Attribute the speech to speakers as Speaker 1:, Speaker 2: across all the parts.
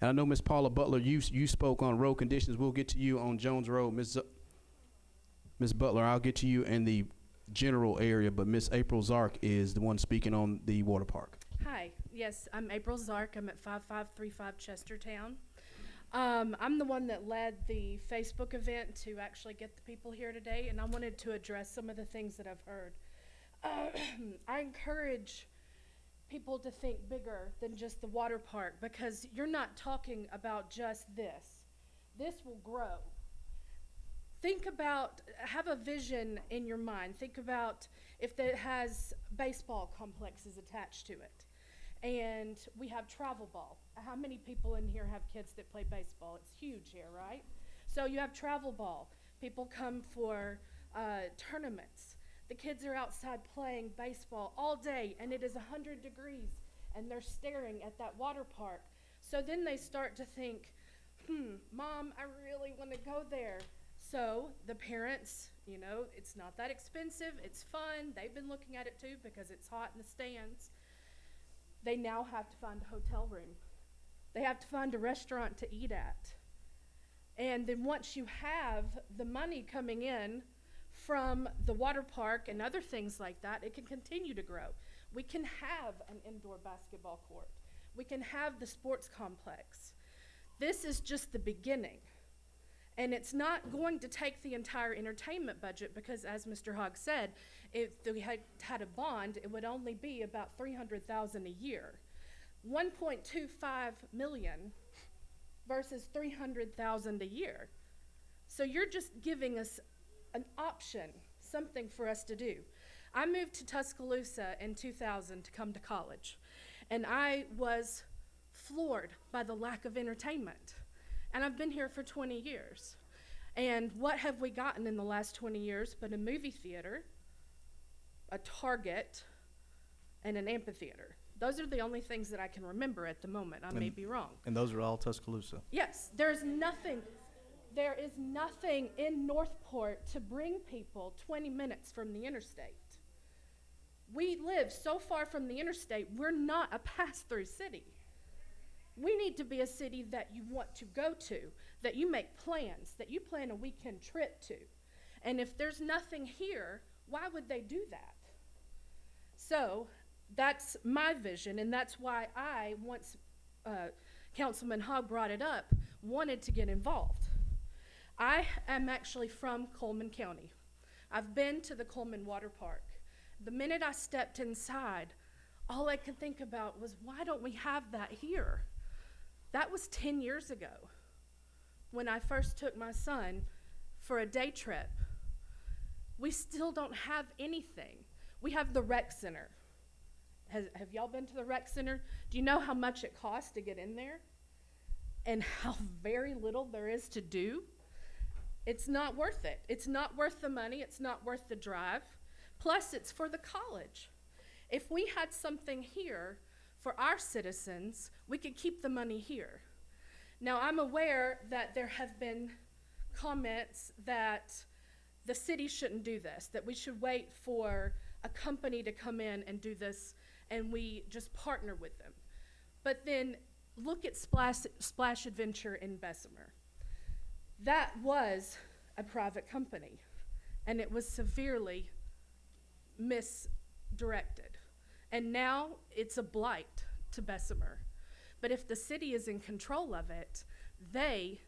Speaker 1: And I know Miss Paula Butler, you spoke on road conditions. We'll get to you on Jones Road. Miss Butler, I'll get to you in the general area, but Miss April Zark is the one speaking on the water park.
Speaker 2: Hi, yes, I'm April Zark. I'm at 5535 Chestertown. I'm the one that led the Facebook event to actually get the people here today, and I wanted to address some of the things that I've heard. I encourage people to think bigger than just the water park, because you're not talking about just this. This will grow. Think about, have a vision in your mind. Think about if it has baseball complexes attached to it. And we have travel ball. How many people in here have kids that play baseball? It's huge here, right? So you have travel ball. People come for tournaments. The kids are outside playing baseball all day, and it is 100 degrees, and they're staring at that water park. So then they start to think, Mom, I really want to go there. So the parents, you know, it's not that expensive, it's fun. They've been looking at it too because it's hot in the stands. They now have to find a hotel room. They have to find a restaurant to eat at. And then once you have the money coming in from the water park and other things like that, it can continue to grow. We can have an indoor basketball court. We can have the sports complex. This is just the beginning. And it's not going to take the entire entertainment budget, because as Mr. Hogg said, if we had a bond, it would only be about $300,000 a year. 1.25 million versus 300,000 a year. So you're just giving us an option, something for us to do. I moved to Tuscaloosa in 2000 to come to college, and I was floored by the lack of entertainment. And I've been here for 20 years. And what have we gotten in the last 20 years but a movie theater, a Target, and an amphitheater? Those are the only things that I can remember at the moment. I may be wrong.
Speaker 3: And those are all Tuscaloosa?
Speaker 2: Yes, there is nothing in Northport to bring people 20 minutes from the interstate. We live so far from the interstate, we're not a pass-through city. We need to be a city that you want to go to, that you make plans, that you plan a weekend trip to. And if there's nothing here, why would they do that? So that's my vision, and that's why I, once Councilman Hogg brought it up, wanted to get involved. I am actually from Coleman County. I've been to the Coleman Water Park. The minute I stepped inside, all I could think about was, why don't we have that here? That was 10 years ago when I first took my son for a day trip. We still don't have anything. We have the rec center. Have y'all been to the rec center? Do you know how much it costs to get in there? And how very little there is to do? It's not worth it. It's not worth the money. It's not worth the drive. Plus, it's for the college. If we had something here for our citizens, we could keep the money here. Now, I'm aware that there have been comments that the city shouldn't do this, that we should wait for a company to come in and do this, and we just partner with them. But then look at Splash Adventure in Bessemer. That was a private company, and it was severely misdirected. And now it's a blight to Bessemer. But if the city is in control of it, they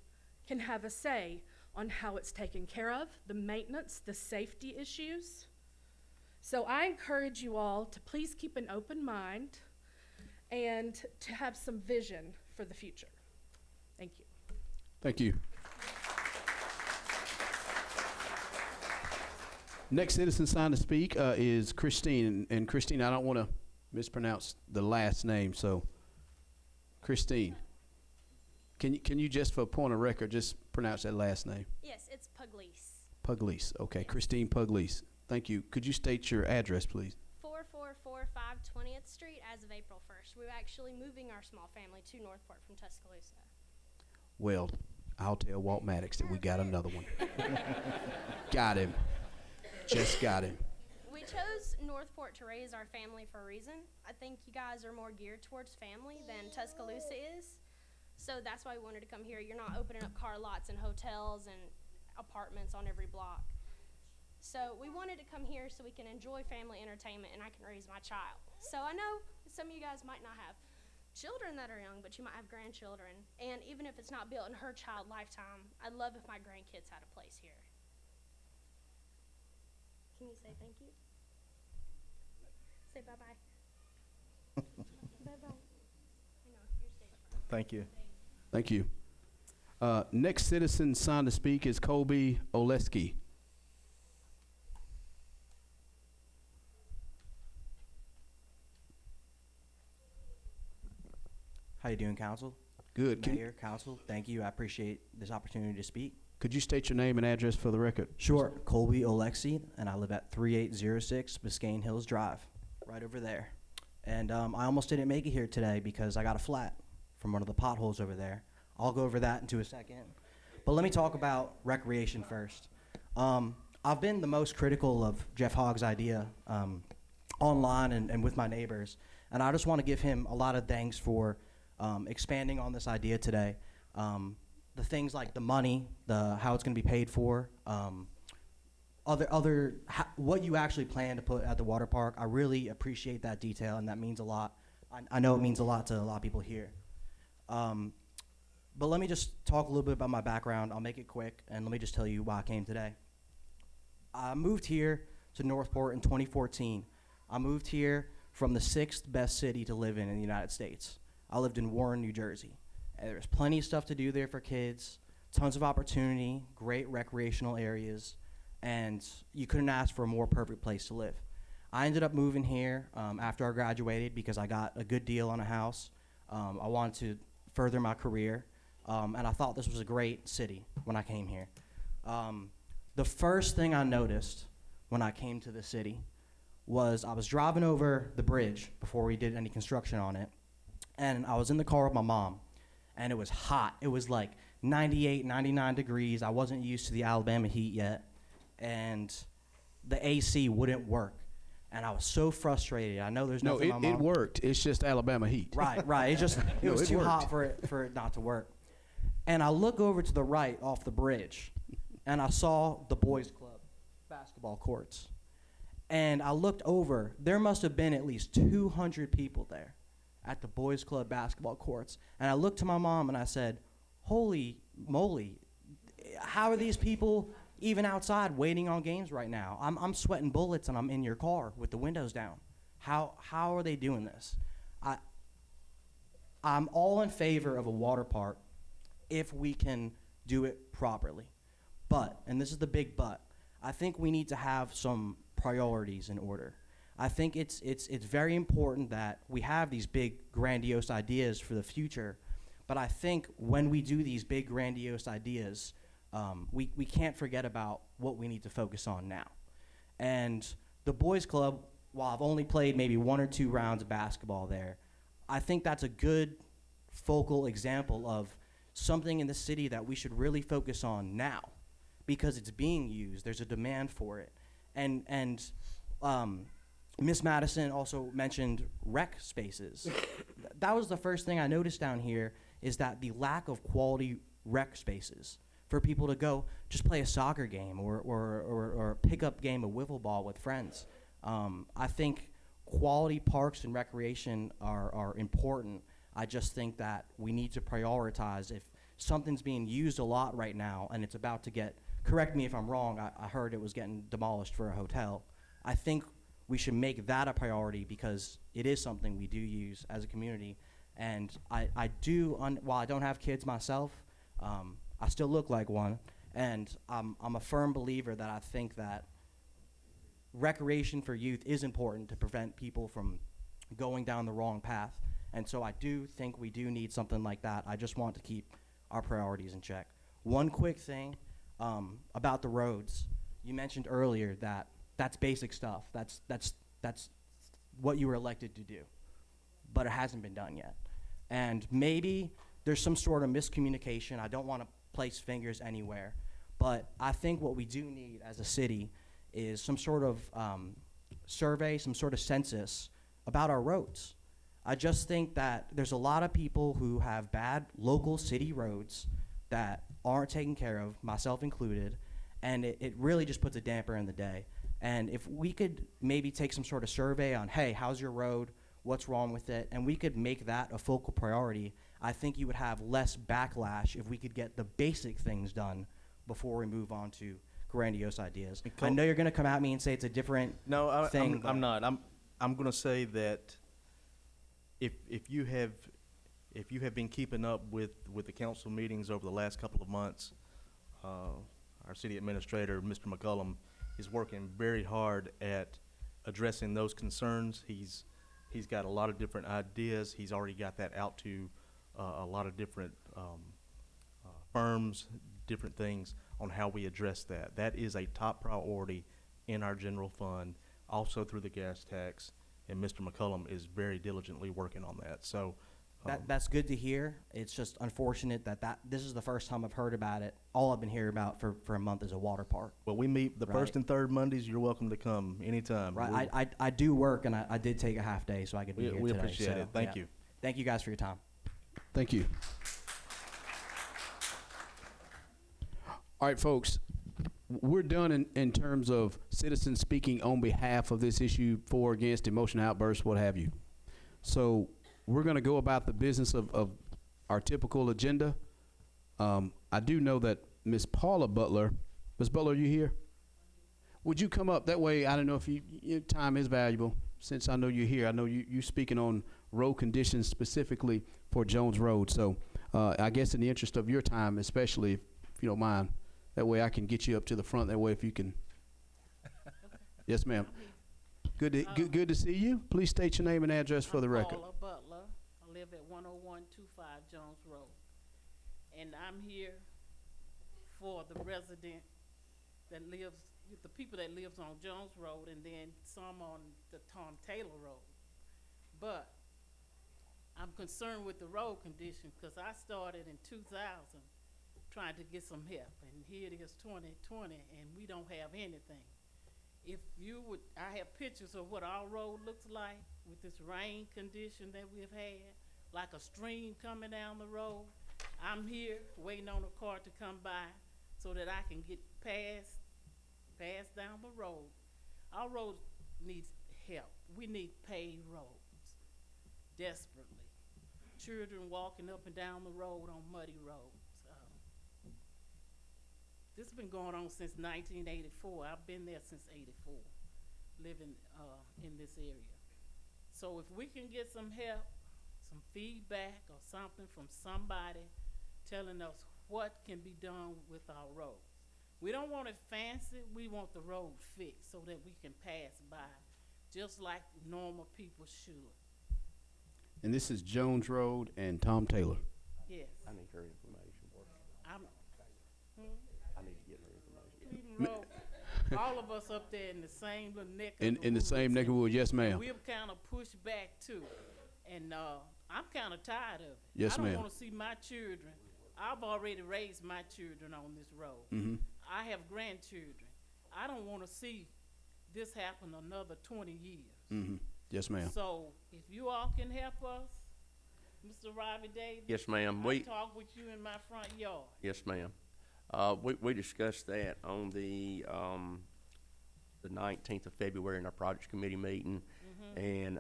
Speaker 2: can have a say on how it's taken care of, the maintenance, the safety issues. So I encourage you all to please keep an open mind and to have some vision for the future. Thank you.
Speaker 1: Thank you. Next citizen signed to speak is Christine. And Christine, I don't want to mispronounce the last name, so Christine, can you just for a point of record just pronounce that last name?
Speaker 4: Yes, it's Pugliese.
Speaker 1: Pugliese. Okay,
Speaker 4: Yes.
Speaker 1: Christine Pugliese. Thank you. Could you state your address, please?
Speaker 4: 4445 20th Street as of April 1st. We're actually moving our small family to Northport from Tuscaloosa.
Speaker 1: Well, I'll tell Walt Maddox that we got another one. Got him. Just got him.
Speaker 4: We chose Northport to raise our family for a reason. I think you guys are more geared towards family than Tuscaloosa is. So So that's why we wanted to come here. You're not opening up car lots and hotels and apartments on every block. So we wanted to come here so we can enjoy family entertainment and I can raise my child. So I know some of you guys might not have children that are young, but you might have grandchildren. And even if it's not built in her child lifetime, I'd love if my grandkids had a place here. Can you say thank you? Say bye-bye. Bye-bye. I know, you're stage front.
Speaker 3: Thank you.
Speaker 1: Thank you. Next citizen signed to speak is Colby Oleski.
Speaker 5: How you doing, Council?
Speaker 1: Good.
Speaker 5: Mayor, Council, thank you. I appreciate this opportunity to speak.
Speaker 1: Could you state your name and address for the record?
Speaker 5: Sure. Colby Oleksi, and I live at 3806 Biscayne Hills Drive, right over there. And I almost didn't make it here today because I got a flat from one of the potholes over there. I'll go over that into a second. But let me talk about recreation first. I've been the most critical of Jeff Hogg's idea online and with my neighbors, and I just want to give him a lot of thanks for expanding on this idea today. The things like the money, how it's going to be paid for, what you actually plan to put at the water park. I really appreciate that detail, and that means a lot. I know it means a lot to a lot of people here. But let me just talk a little bit about my background. I'll make it quick, and let me just tell you why I came today. I moved here to Northport in 2014. I moved here from the 6th best city to live in the United States. I lived in Warren, New Jersey. And there's plenty of stuff to do there for kids, tons of opportunity, great recreational areas, and you couldn't ask for a more perfect place to live. I ended up moving here after I graduated because I got a good deal on a house. I wanted to further my career, and I thought this was a great city when I came here. The first thing I noticed when I came to the city was I was driving over the bridge before we did any construction on it, and I was in the car with my mom, and it was hot. It was like 98, 99 degrees. I wasn't used to the Alabama heat yet, and the AC wouldn't work, and I was so frustrated. I know there's
Speaker 1: No,
Speaker 5: nothing my mom...
Speaker 1: it worked. It's just Alabama heat.
Speaker 5: Right. It
Speaker 1: No,
Speaker 5: was
Speaker 1: it
Speaker 5: too
Speaker 1: worked.
Speaker 5: hot for it not to work. And I look over to the right off the bridge, and I saw the boys' club basketball courts. And I looked over. There must have been at least 200 people there at the boys' club basketball courts. And I looked to my mom and I said, holy moly, how are these people even outside waiting on games right now? I'm sweating bullets and I'm in your car with the windows down. How are they doing this? I'm all in favor of a water park if we can do it properly. But, and this is the big but, I think we need to have some priorities in order. I think it's very important that we have these big grandiose ideas for the future, but I think when we do these big grandiose ideas, we can't forget about what we need to focus on now. And the boys club, while I've only played maybe 1 or 2 rounds of basketball there, I think that's a good focal example of something in the city that we should really focus on now because it's being used. There's a demand for it. And Miss Madison also mentioned rec spaces. That was the first thing I noticed down here is that the lack of quality rec spaces for people to go just play a soccer game or a pickup game of wiffle ball with friends. I think quality parks and recreation are important. I just think that we need to prioritize. If something's being used a lot right now and it's about to get, correct me if I'm wrong, I heard it was getting demolished for a hotel. I think we should make that a priority because it is something we do use as a community. And I do, while I don't have kids myself, I still look like one. And I'm a firm believer that I think that recreation for youth is important to prevent people from going down the wrong path. And so I do think we do need something like that. I just want to keep our priorities in check. One quick thing about the roads. You mentioned earlier that that's basic stuff. That's what you were elected to do. But it hasn't been done yet. And maybe there's some sort of miscommunication. I don't want to place fingers anywhere. But I think what we do need as a city is some sort of survey, some sort of census about our roads. I just think that there's a lot of people who have bad local city roads that aren't taken care of, myself included, and it really just puts a damper in the day. And if we could maybe take some sort of survey on, hey, how's your road? What's wrong with it? And we could make that a focal priority. I think you would have less backlash if we could get the basic things done before we move on to grandiose ideas. I know you're going to come at me and say it's a different thing.
Speaker 3: I'm not. I'm going to say that if you have been keeping up with the council meetings over the last couple of months, our city administrator, Mr. McCullum, is working very hard at addressing those concerns. He's got a lot of different ideas. He's already got that out to a lot of different firms, different things on how we address that. That is a top priority in our general fund, also through the gas tax, and Mr. McCullum is very diligently working on that. So
Speaker 5: That's good to hear. It's just unfortunate that this is the first time I've heard about it. All I've been hearing about for a month is a water park.
Speaker 3: well, we meet the first and third Mondays. You're welcome to come anytime.
Speaker 5: Right. I do work, and I did take a half day so I could be here
Speaker 3: We
Speaker 5: today.
Speaker 3: appreciate
Speaker 5: So,
Speaker 3: it. Thank
Speaker 5: yeah.
Speaker 3: you.
Speaker 5: Thank you guys for your time.
Speaker 1: Thank you. All right, folks, we're done in terms of citizens speaking on behalf of this issue, for, against, emotional outbursts, what have you. So we're going to go about the business of our typical agenda. I do know that Ms. Paula Butler, Ms. Butler, are you here? Would you come up? That way, I don't know if your time is valuable. Since I know you're here, I know you're speaking on road conditions specifically for Jones Road. So I guess in the interest of your time, especially if you don't mind, that way I can get you up to the front. That way, if you can. Yes, ma'am. Good to see you. Please state your name and address for the record.
Speaker 6: Paula Butler. I live at 10125 Jones Road. And I'm here for the resident that lives, the people that lives on Jones Road, and then some on the Tom Taylor Road. But I'm concerned with the road condition because I started in 2000 trying to get some help. And here it is 2020 and we don't have anything. If you would, I have pictures of what our road looks like with this rain condition that we've had, like a stream coming down the road. I'm here waiting on a car to come by so that I can get past down the road. Our road needs help. We need paved roads, desperately. Children walking up and down the road on muddy roads. This has been going on since 1984. I've been there since '84, living in this area. So if we can get some help, some feedback or something from somebody telling us what can be done with our roads. We don't want it fancy, we want the road fixed so that we can pass by, just like normal people should.
Speaker 1: And this is Jones Road and Tom Taylor.
Speaker 6: Yes.
Speaker 7: I need her information. I need to get her information.
Speaker 6: Cleveland Road, all of us up there in the same little neck of
Speaker 1: In the same neck of the woods, yes, ma'am.
Speaker 6: We've kind of pushed back too, and I'm kind of tired of it.
Speaker 1: Yes,
Speaker 6: I don't
Speaker 1: ma'am.
Speaker 6: want to see my children. I've already raised my children on this road.
Speaker 1: Mm-hmm.
Speaker 6: I have grandchildren. I don't want to see this happen another 20 years.
Speaker 1: Mm-hmm. Yes, ma'am.
Speaker 6: So if you all can help us, Mr. Robbie Davis.
Speaker 7: Yes, ma'am.
Speaker 6: I'll talk with you in my front yard.
Speaker 7: Yes, ma'am. We discussed that on the 19th of February in our projects committee meeting, and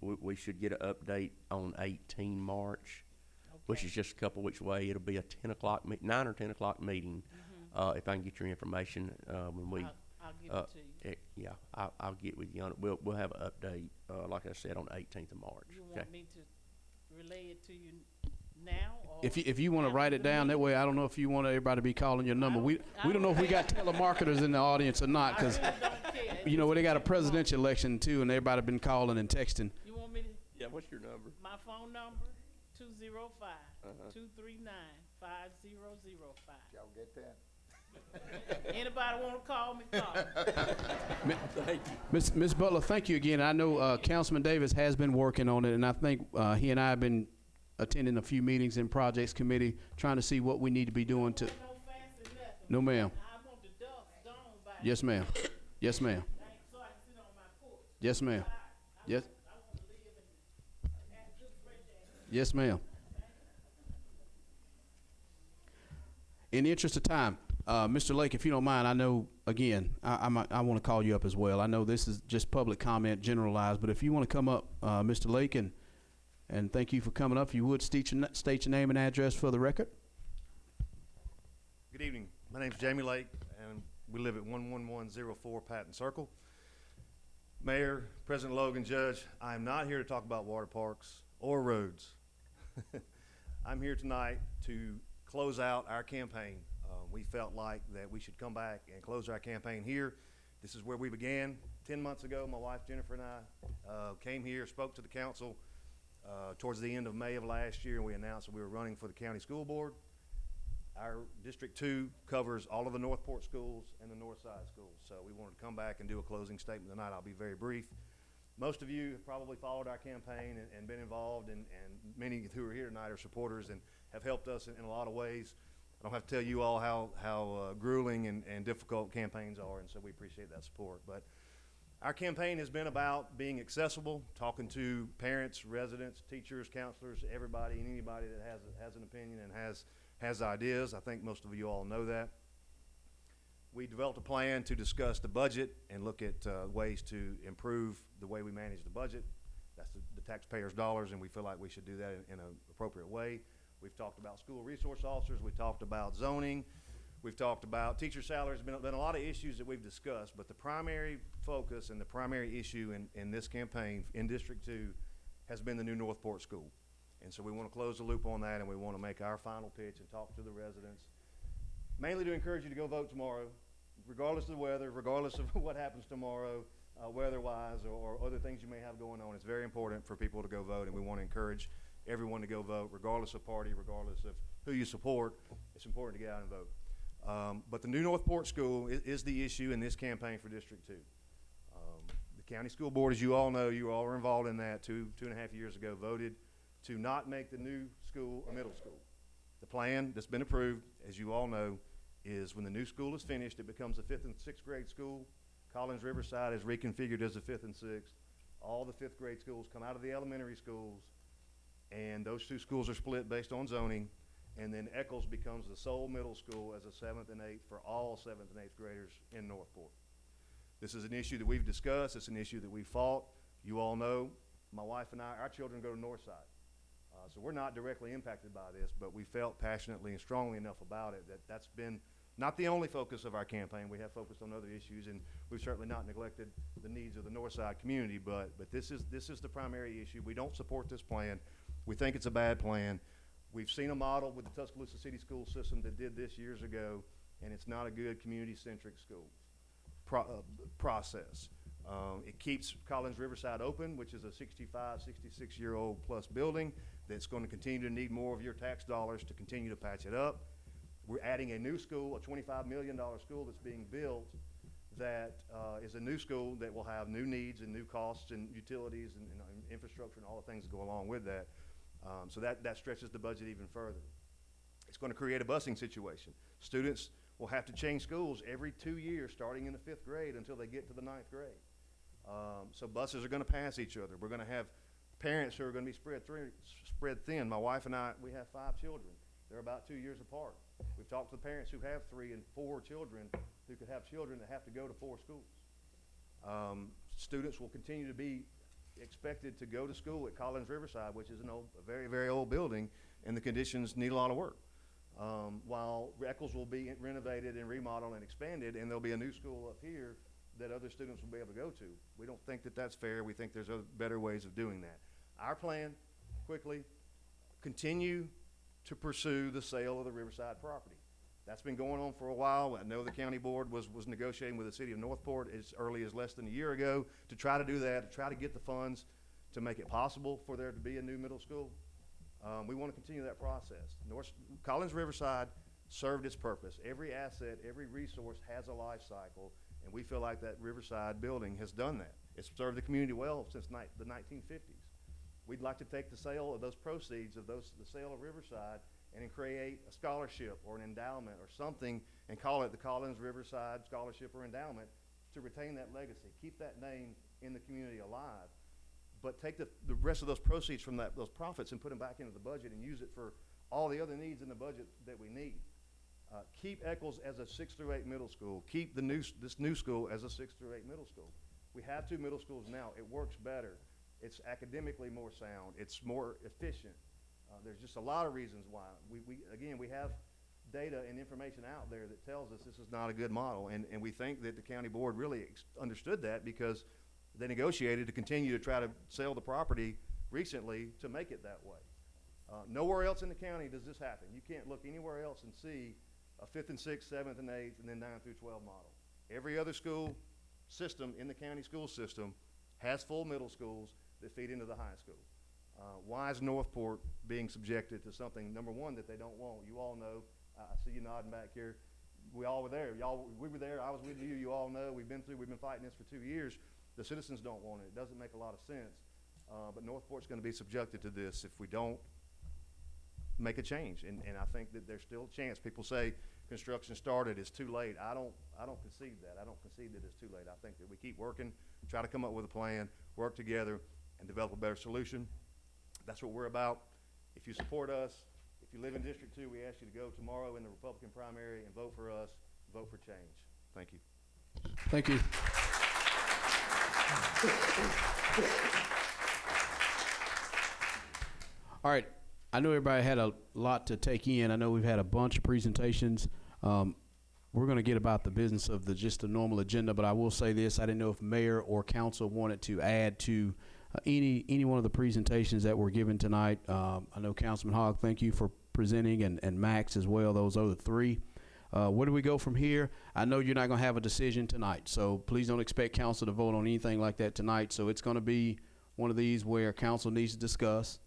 Speaker 7: we should get an update on 18 March, which is just a couple weeks away. It'll be a 9 or 10 o'clock meeting. If I can get your information when we.
Speaker 6: I'll give it to you.
Speaker 7: Yeah, I'll get with you on it. We'll have an update, like I said, on the 18th of March.
Speaker 6: You want me to relay it to you now? Or
Speaker 1: If you want to write it down, that way I don't know if you want everybody to be calling your number. We don't know if we got telemarketers in the audience or not, because
Speaker 6: I really don't care.
Speaker 1: you know they got a presidential election too, and everybody been calling and texting.
Speaker 6: You want me to?
Speaker 7: Yeah, what's your number?
Speaker 6: My phone number, 205-239-5005.
Speaker 8: Y'all get that?
Speaker 6: Anybody want to call me, call.
Speaker 7: Thank you.
Speaker 1: Ms. Butler, thank you again. I know Councilman Davis has been working on it, and I think he and I have been attending a few meetings in Projects Committee, trying to see what we need to be doing to.
Speaker 6: No fancy nothing.
Speaker 1: No, ma'am.
Speaker 6: I want the dust gone by.
Speaker 1: Yes, ma'am. Yes, ma'am.
Speaker 6: So I can sit on my porch.
Speaker 1: Yes, ma'am. Yes.
Speaker 6: I want to live and
Speaker 1: Yes, ma'am. In the interest of time, Mr. Lake, if you don't mind, I know, again, I want to call you up as well. I know this is just public comment, generalized, but if you want to come up, Mr. Lake, and thank you for coming up, if you would state your name and address for the record.
Speaker 8: Good evening. My name's Jamie Lake, and we live at 11104 Patton Circle. Mayor, President Logan, Judge, I am not here to talk about water parks or roads. I'm here tonight to close out our campaign. We felt like that we should come back and close our campaign here. This is where we began. 10 months ago, my wife Jennifer and I came here, spoke to the council towards the end of May of last year, and we announced that we were running for the county school board. Our District 2 covers all of the Northport schools and the North Side schools, so we wanted to come back and do a closing statement tonight. I'll be very brief. Most of you have probably followed our campaign and been involved, and many who are here tonight are supporters and have helped us in a lot of ways. I don't have to tell you all how grueling and difficult campaigns are, and so we appreciate that support. But our campaign has been about being accessible, talking to parents, residents, teachers, counselors, everybody and anybody that has an opinion and has ideas. I think most of you all know that. We developed a plan to discuss the budget and look at ways to improve the way we manage the budget. That's the taxpayers' dollars, and we feel like we should do that in an appropriate way. We've talked about school resource officers. We talked about zoning. We've talked about teacher salaries. There's been a lot of issues that we've discussed, but the primary focus and the primary issue in this campaign in District 2 has been the new Northport school. And so we want to close the loop on that, and we want to make our final pitch and talk to the residents, mainly to encourage you to go vote tomorrow, regardless of the weather, regardless of what happens tomorrow, weather-wise or other things you may have going on. It's very important for people to go vote, and we want to encourage everyone to go vote, regardless of party, regardless of who you support. It's important to get out and vote. But the new Northport school is the issue in this campaign for District 2. The county school board, as you all know, you all were involved in that two and a half years ago, voted to not make the new school a middle school. The plan that's been approved, as you all know, is when the new school is finished, it becomes a 5th and 6th grade school. Collins Riverside is reconfigured as a 5th and 6th. All the 5th grade schools come out of the elementary schools, and those two schools are split based on zoning, and then Eccles becomes the sole middle school as a 7th and 8th for all 7th and 8th graders in Northport. This is an issue that we've discussed. It's an issue that we fought. You all know, my wife and I, our children go to Northside. So we're not directly impacted by this, but we felt passionately and strongly enough about it that that's been not the only focus of our campaign. We have focused on other issues, and we've certainly not neglected the needs of the Northside community, but this is the primary issue. We don't support this plan. We think it's a bad plan. We've seen a model with the Tuscaloosa City School System that did this years ago, and it's not a good community-centric school process. It keeps Collins Riverside open, which is a 65, 66-year-old plus building that's going to continue to need more of your tax dollars to continue to patch it up. We're adding a new school, a $25 million school that's being built that is a new school that will have new needs and new costs and utilities and infrastructure and all the things that go along with that. So that stretches the budget even further. It's going to create a busing situation. Students will have to change schools every 2 years starting in the 5th grade until they get to the 9th grade. So buses are going to pass each other. We're going to have parents who are going to be spread thin. My wife and I, we have 5 children. They're about 2 years apart. We've talked to the parents who have 3 and 4 children who could have children that have to go to 4 schools. Students will continue to be expected to go to school at Collins Riverside, which is a very, very old building, and the conditions need a lot of work. While Eccles will be renovated and remodeled and expanded, and there'll be a new school up here that other students will be able to go to. We don't think that that's fair. We think there's better ways of doing that. Our plan, quickly, continue to pursue the sale of the Riverside property. That's been going on for a while. I know the county board was negotiating with the city of Northport as early as less than a year ago to try to do that, to try to get the funds to make it possible for there to be a new middle school. We want to continue that process. Collins Riverside served its purpose. Every asset, every resource has a life cycle, and we feel like that Riverside building has done that. It's served the community well since the 1950s. We'd like to take the sale of those proceeds of the sale of Riverside and create a scholarship or an endowment or something and call it the Collins Riverside Scholarship or Endowment to retain that legacy, keep that name in the community alive. but take the rest of those proceeds from those profits and put them back into the budget and use it for all the other needs in the budget that we need. Keep Eccles as a 6 through 8 middle school. Keep this new school as a 6 through 8 middle school. We have 2 middle schools now. It works better. It's academically more sound. It's more efficient. There's just a lot of reasons why. We have data and information out there that tells us this is not a good model, and we think that the county board really understood that because they negotiated to continue to try to sell the property recently to make it that way. Nowhere else in the county does this happen. You can't look anywhere else and see a 5th and 6th, 7th and 8th, and then 9 through 12 model. Every other school system in the county school system has full middle schools that feed into the high school. Why is Northport being subjected to something, number one, that they don't want? You all know. I see you nodding back here. We all were there. We were there. I was with you. You all know. We've been fighting this for 2 years. The citizens don't want it. It doesn't make a lot of sense. But Northport's going to be subjected to this if we don't make a change. And I think that there's still a chance. People say construction started, it's too late. I don't concede that. I don't concede that it's too late. I think that we keep working, try to come up with a plan, work together, and develop a better solution. That's what we're about. If you support us, if you live in District 2, we ask you to go tomorrow in the Republican primary and vote for us, vote for change. Thank you.
Speaker 1: Thank you. All right. I know everybody had a lot to take in. I know we've had a bunch of presentations. We're going to get about the business of just the normal agenda, but I will say this. I didn't know if mayor or council wanted to add to any one of the presentations that were given tonight. I know Councilman Hogg, thank you for presenting, and Max as well, those other three. Where do we go from here? I know you're not going to have a decision tonight, so please don't expect council to vote on anything like that tonight. So it's going to be one of these where council needs to discuss.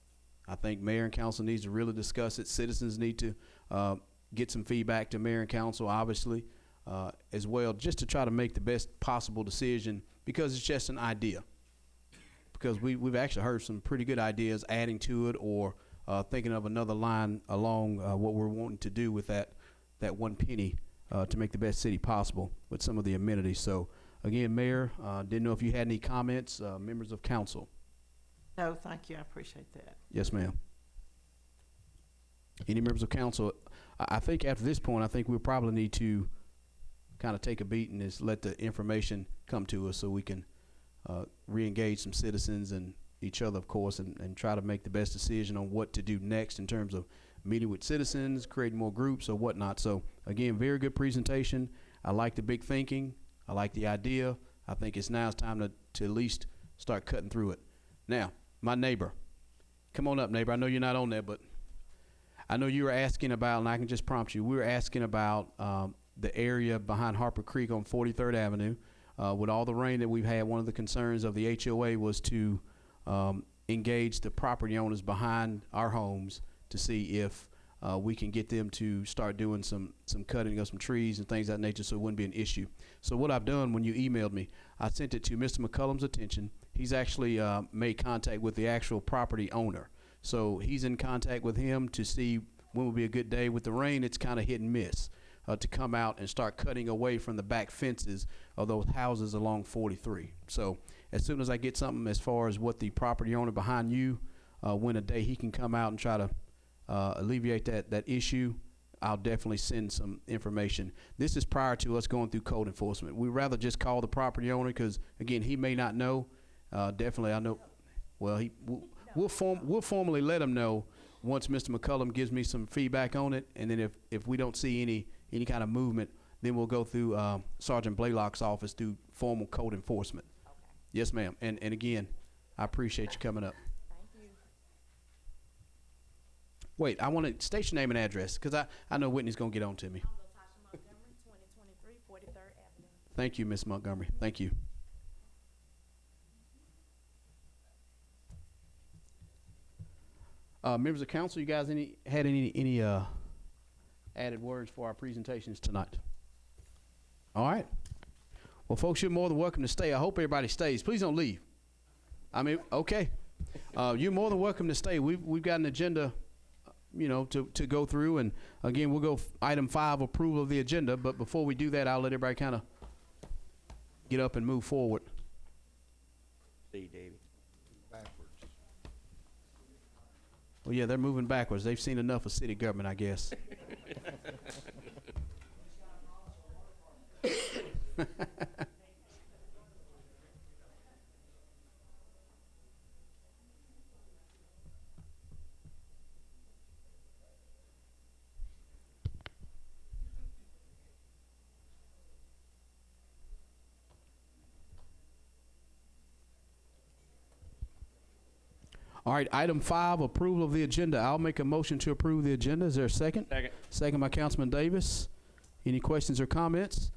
Speaker 1: I think mayor and council needs to really discuss it. Citizens need to get some feedback to mayor and council, obviously, as well, just to try to make the best possible decision, because it's just an idea. Because we've actually heard some pretty good ideas adding to it, or thinking of another line along what we're wanting to do with that 1 penny to make the best city possible with some of the amenities. So again, Mayor, didn't know if you had any comments, members of council.
Speaker 9: No, thank you. I appreciate that.
Speaker 1: Yes, ma'am. Any members of council? I think after this point, I think we'll probably need to kind of take a beat and just let the information come to us so we can re-engage some citizens and each other, of course, and try to make the best decision on what to do next in terms of meeting with citizens, creating more groups or whatnot. So again, very good presentation. I like the big thinking. I like the idea. I think it's time to at least start cutting through it. Now, my neighbor. Come on up, neighbor. I know you're not on there, but I know you were asking about, and I can just prompt you, we were asking about the area behind Harper Creek on 43rd Avenue. With all the rain that we've had, one of the concerns of the HOA was to engage the property owners behind our homes to see if we can get them to start doing some cutting of some trees and things of that nature, so it wouldn't be an issue. So what I've done, when you emailed me, I sent it to Mr. McCullum's attention. He's actually made contact with the actual property owner. So he's in contact with him to see when would be a good day. With the rain, it's kind of hit and miss to come out and start cutting away from the back fences of those houses along 43. So as soon as I get something as far as what the property owner behind you, when a day he can come out and try to alleviate that issue, I'll definitely send some information. This is prior to us going through code enforcement. We'd rather just call the property owner because, again, he may not know. Definitely, I know. Well, we'll formally let him know once Mr. McCullum gives me some feedback on it, and then if we don't see any kind of movement, then we'll go through Sergeant Blaylock's office through formal code enforcement.
Speaker 9: Okay.
Speaker 1: Yes, ma'am. And again, I appreciate you coming up.
Speaker 9: Thank you.
Speaker 1: Wait, I want to state your name and address because I know Whitney's going to get on to me.
Speaker 9: I'm Latasha Montgomery, 2023 43rd Avenue.
Speaker 1: Thank you, Miss Montgomery. Thank you. Members of council, you guys had any added words for our presentations tonight? All right. Well, folks, you're more than welcome to stay. I hope everybody stays. Please don't leave. I mean, okay. You're more than welcome to stay. We've got an agenda, to go through, and again, we'll go item 5, approval of the agenda. But before we do that, I'll let everybody kind of get up and move forward.
Speaker 7: See, David.
Speaker 10: Back
Speaker 1: Well, yeah, they're moving backwards. They've seen enough of city government, I guess. All right, item 5, approval of the agenda. I'll make a motion to approve the agenda. Is there a second?
Speaker 7: Second.
Speaker 1: Second by Councilman Davis. Any questions or comments?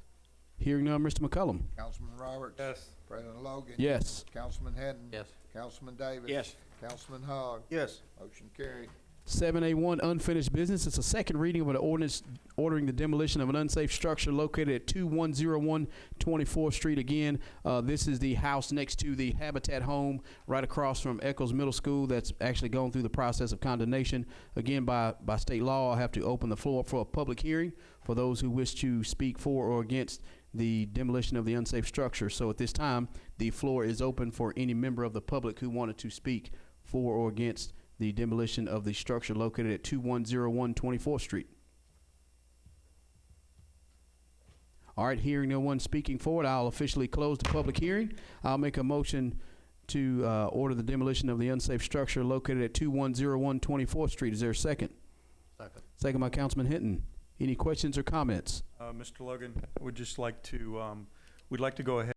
Speaker 1: Hearing none, Mr. McCullum.
Speaker 10: Councilman Roberts.
Speaker 8: Yes.
Speaker 10: President Logan.
Speaker 1: Yes.
Speaker 10: Councilman Hedden.
Speaker 7: Yes.
Speaker 10: Councilman Davis.
Speaker 7: Yes.
Speaker 10: Councilman Hogg.
Speaker 3: Yes.
Speaker 10: Motion carried.
Speaker 1: 7A1, unfinished business. It's a second reading of an ordinance ordering the demolition of an unsafe structure located at 2101 24th Street. Again, this is the house next to the Habitat home right across from Eccles Middle School that's actually going through the process of condemnation. Again, by state law, I have to open the floor for a public hearing for those who wish to speak for or against the demolition of the unsafe structure. So at this time, the floor is open for any member of the public who wanted to speak for or against the demolition of the structure located at 2101 24th Street. All right, hearing no one speaking for it, I'll officially close the public hearing. I'll make a motion to order the demolition of the unsafe structure located at 2101 24th Street. Is there a second?
Speaker 8: Second.
Speaker 1: Second by Councilman Hinton. Any questions or comments?
Speaker 11: Mr. Logan, we'd just like to, we'd like to go ahead